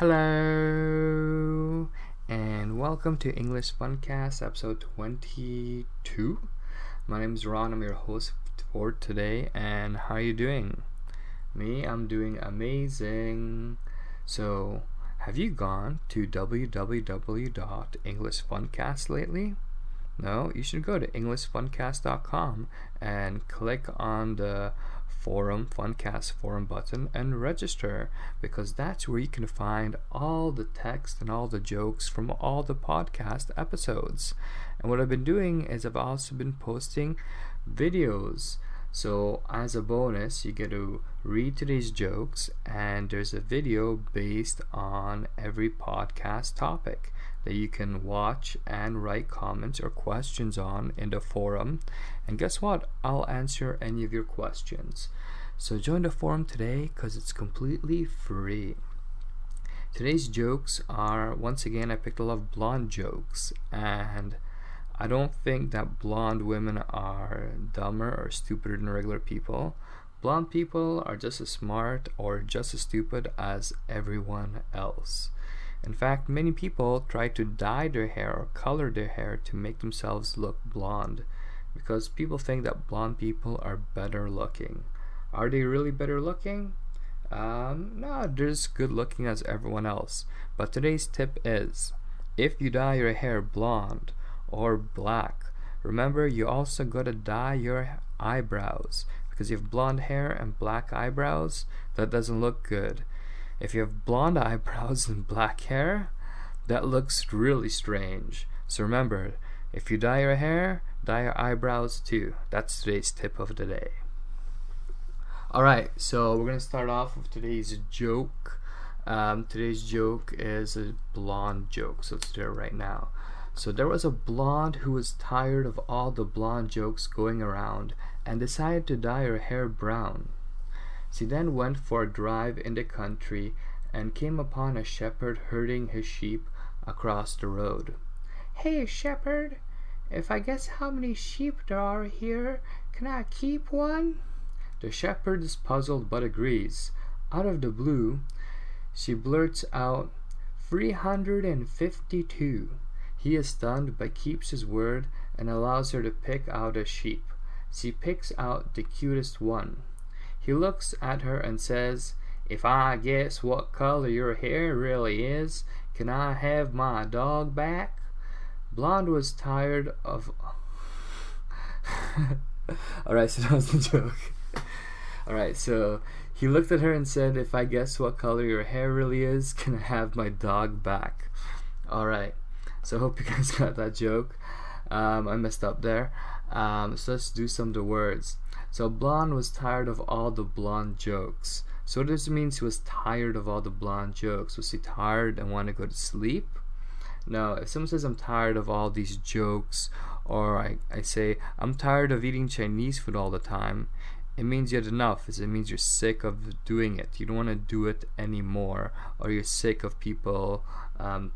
Hello, and welcome to English Funcast episode 22. My name is Ron. I'm your host for today, and how are you doing? Me, I'm doing amazing. So, have you gone to www.englishfuncast lately? No, you should go to englishfuncast.com and click on the Funcast forum button and register, because that's where you can find all the text and all the jokes from all the podcast episodes. And what I've been doing is I've also been posting videos. So as a bonus, you get to read today's jokes, and there's a video based on every podcast topic that you can watch and write comments or questions on in the forum. And guess what? I'll answer any of your questions. So join the forum today because it's completely free. Today's jokes are, once again, I picked a lot of blonde jokes, and I don't think that blonde women are dumber or stupider than regular people. Blonde people are just as smart or just as stupid as everyone else. In fact, many people try to dye their hair or color their hair to make themselves look blonde, because people think that blonde people are better looking. Are they really better looking? No, they're as good looking as everyone else. But today's tip is, if you dye your hair blonde or black, remember you also gotta dye your eyebrows, because you have blonde hair and black eyebrows, that doesn't look good. If you have blonde eyebrows and black hair, that looks really strange. So remember, if you dye your hair, dye your eyebrows too. That's today's tip of the day. Alright, so we're gonna start off with today's joke. Today's joke is a blonde joke, so let's do it right now. So there was a blonde who was tired of all the blonde jokes going around and decided to dye her hair brown. She then went for a drive in the country and came upon a shepherd herding his sheep across the road. "Hey, shepherd, if I guess how many sheep there are here, can I keep one?" The shepherd is puzzled but agrees. Out of the blue, she blurts out, 352. He is stunned but keeps his word and allows her to pick out a sheep. She picks out the cutest one. He looks at her and says, "If I guess what color your hair really is, can I have my dog back?" Blonde was tired of... Alright, so that was the joke. Alright, so he looked at her and said, "If I guess what color your hair really is, can I have my dog back?" Alright, so I hope you guys got that joke. I messed up there. So let's do some of the words. So blonde was tired of all the blonde jokes. So what does it mean she was tired of all the blonde jokes? Was she tired and want to go to sleep? No, if someone says I'm tired of all these jokes, or I say I'm tired of eating Chinese food all the time, it means you had enough. It means you're sick of doing it. You don't want to do it anymore, or you're sick of people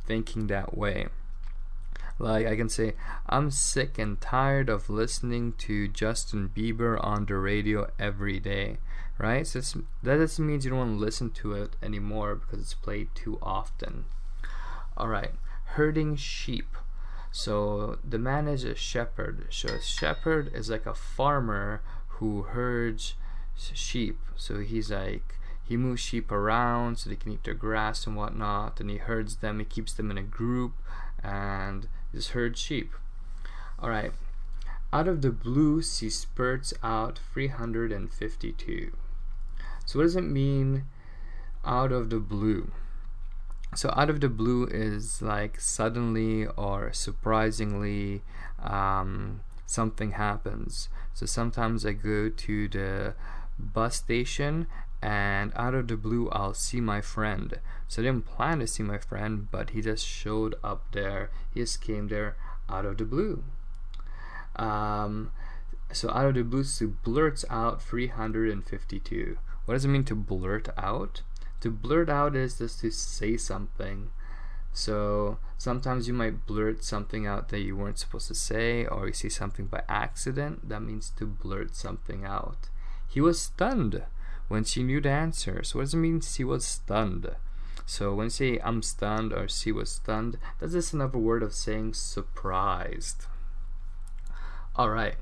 thinking that way. Like I can say, I'm sick and tired of listening to Justin Bieber on the radio every day, right? So that doesn't mean you don't want to listen to it anymore because it's played too often. Alright, herding sheep. So the man is a shepherd. So a shepherd is like a farmer who herds sheep. So he's like, he moves sheep around so they can eat their grass and whatnot, and he herds them, he keeps them in a group, and just herds sheep. Alright, out of the blue she spurts out 352. So what does it mean, out of the blue? So out of the blue is like suddenly or surprisingly something happens. So sometimes I go to the bus station and out of the blue I'll see my friend. So I didn't plan to see my friend, but he just showed up there. He just came there out of the blue. So out of the blue, she blurts out 352. What does it mean to blurt out? To blurt out is just to say something. So sometimes you might blurt something out that you weren't supposed to say, or you say something by accident. That means to blurt something out. He was stunned when she knew the answer. So what does it mean she was stunned? So when you say I'm stunned or she was stunned, that's just another word of saying surprised. Alright,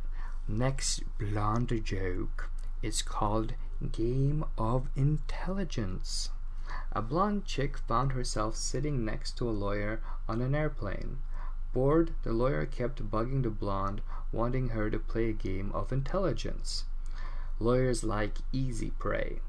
next blonde joke is called Game of Intelligence. A blonde chick found herself sitting next to a lawyer on an airplane. Bored, the lawyer kept bugging the blonde, wanting her to play a game of intelligence. Lawyers like easy prey.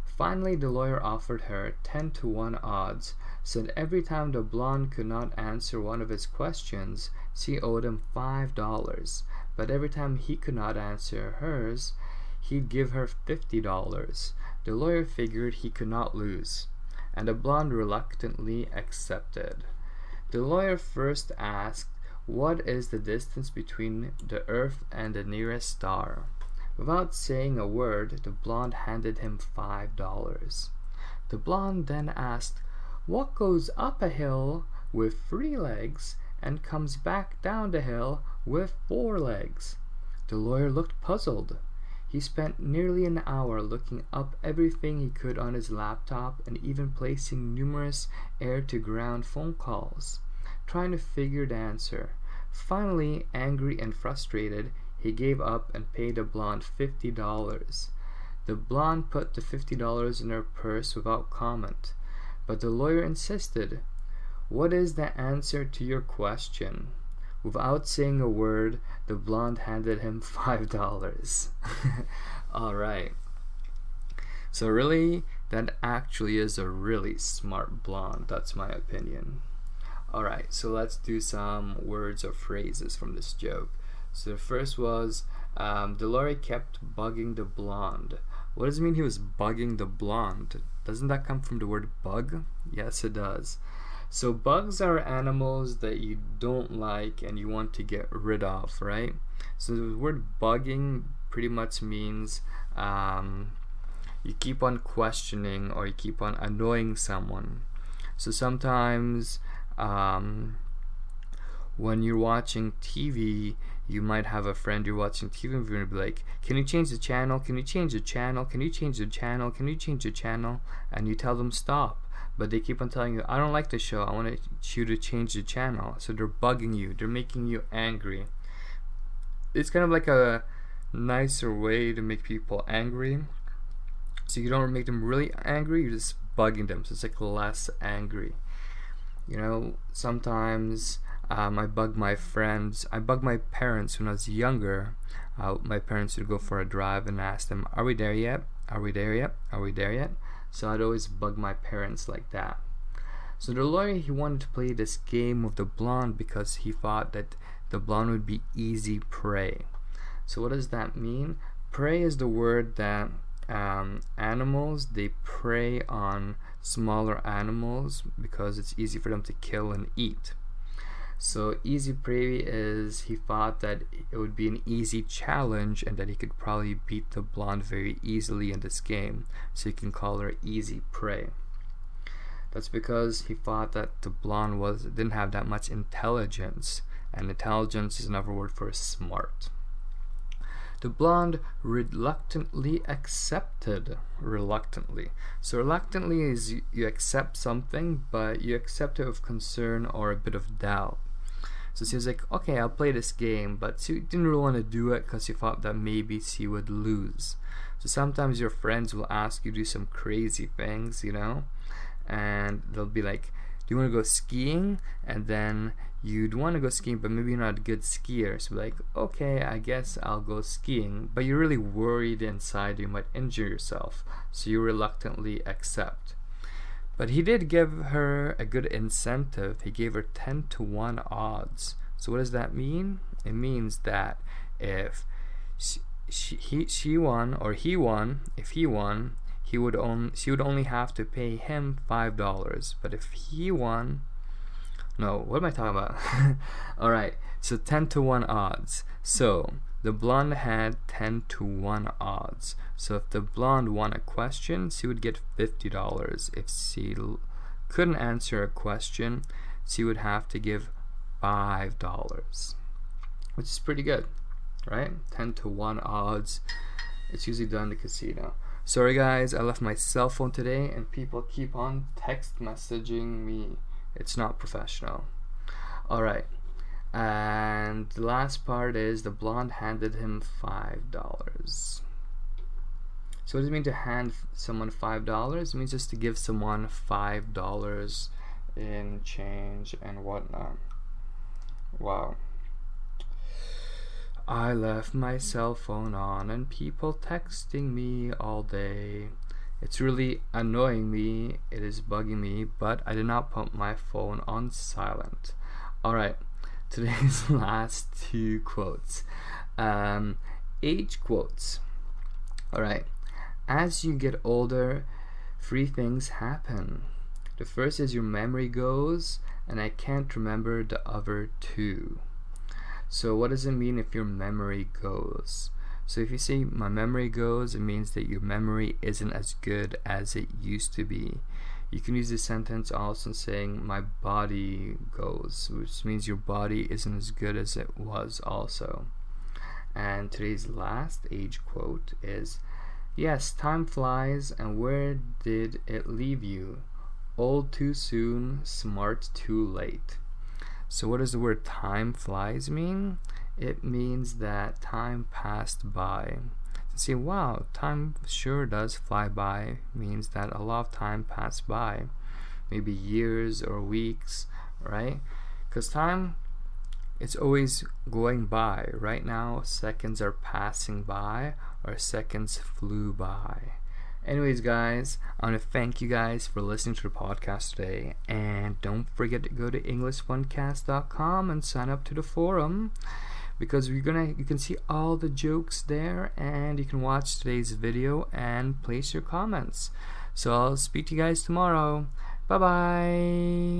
Finally, the lawyer offered her 10-to-1 odds, so that every time the blonde could not answer one of his questions, she owed him $5. But every time he could not answer hers, he'd give her $50. The lawyer figured he could not lose, and the blonde reluctantly accepted. The lawyer first asked, "What is the distance between the Earth and the nearest star?" Without saying a word, the blonde handed him $5. The blonde then asked, "What goes up a hill with 3 legs and comes back down the hill with 4 legs?" The lawyer looked puzzled. He spent nearly an hour looking up everything he could on his laptop and even placing numerous air-to-ground phone calls, trying to figure the answer. Finally, angry and frustrated, he gave up and paid the blonde $50. The blonde put the $50 in her purse without comment, but the lawyer insisted. "What is the answer to your question?" Without saying a word, the blonde handed him $5. Alright. So really, that actually is a really smart blonde. That's my opinion. Alright, so let's do some words or phrases from this joke. So the first was, the lawyer kept bugging the blonde. What does it mean he was bugging the blonde? Doesn't that come from the word bug? Yes, it does. So bugs are animals that you don't like and you want to get rid of, right? So the word bugging pretty much means you keep on questioning or you keep on annoying someone. So sometimes when you're watching TV, you might have a friend you're watching TV and you're going to be like, "Can you change the channel? Can you change the channel? Can you change the channel? Can you change the channel?" And you tell them stop. But they keep on telling you, "I don't like the show, I want you to change the channel." So they're bugging you, they're making you angry. It's kind of like a nicer way to make people angry. So you don't make them really angry, you're just bugging them, so it's like less angry. You know, sometimes I bug my friends, I bug my parents when I was younger. My parents would go for a drive and ask them, "Are we there yet? Are we there yet? Are we there yet?" So I'd always bug my parents like that. So the lawyer, he wanted to play this game with the blonde because he thought that the blonde would be easy prey. So what does that mean? Prey is the word that animals, they prey on smaller animals because it's easy for them to kill and eat. So easy prey is, he thought that it would be an easy challenge and that he could probably beat the blonde very easily in this game, so he can call her easy prey. That's because he thought that the blonde didn't have that much intelligence, and intelligence is another word for smart. The blonde reluctantly accepted. Reluctantly. So reluctantly is you accept something, but you accept it with concern or a bit of doubt. So she was like, "Okay, I'll play this game," but she didn't really want to do it because she thought that maybe she would lose. So sometimes your friends will ask you to do some crazy things, you know, and they'll be like, "Do you want to go skiing?" And then you'd want to go skiing, but maybe you're not a good skier. So like, "Okay, I guess I'll go skiing," but you're really worried inside you might injure yourself, so you reluctantly accept. But he did give her a good incentive. He gave her 10-to-1 odds. So what does that mean? It means that if she won, or he won, if he won, she would only have to pay him $5. But if he won, no, what am I talking about? Alright, so 10-to-1 odds. So the blonde had 10-to-1 odds. So if the blonde won a question, she would get $50. If she couldn't answer a question, she would have to give $5, which is pretty good, right? 10-to-1 odds. It's usually done in the casino. Sorry guys, I left my cell phone today and people keep on text messaging me. It's not professional. Alright, and the last part is the blonde handed him $5. So what does it mean to hand someone $5? It means just to give someone $5 in change and whatnot. Wow. I left my cell phone on and people texting me all day. It's really annoying me. It is bugging me, but I did not put my phone on silent. Alright, today's last two quotes. Age quotes. Alright, as you get older, 3 things happen. The first is your memory goes, and I can't remember the other 2. So what does it mean if your memory goes? So if you say my memory goes, it means that your memory isn't as good as it used to be. You can use this sentence also saying my body goes, which means your body isn't as good as it was also. And today's last age quote is, yes, time flies, and where did it leave you? Old too soon, smart too late. So what does the word time flies mean? It means that time passed by. To say, wow, time sure does fly by means that a lot of time passed by. Maybe years or weeks, right? Because time, it's always going by. Right now, seconds are passing by, or seconds flew by. Anyways, guys, I want to thank you guys for listening to the podcast today, and don't forget to go to EnglishFuncast.com and sign up to the forum, because you can see all the jokes there, and you can watch today's video and place your comments. So I'll speak to you guys tomorrow. Bye bye.